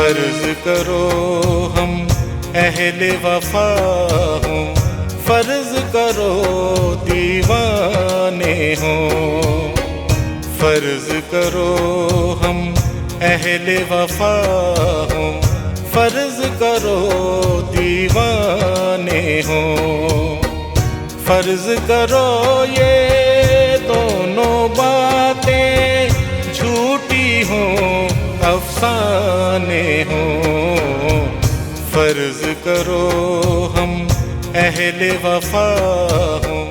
फर्ज करो हम अहले वफा हों, फर्ज करो दीवाने हों। फर्ज करो हम अहले वफा हों, फर्ज करो दीवाने हों। फर्ज करो ये दोनों बातें झूठी हों, अफसाने हों। फर्ज करो हम अहले वफा हों।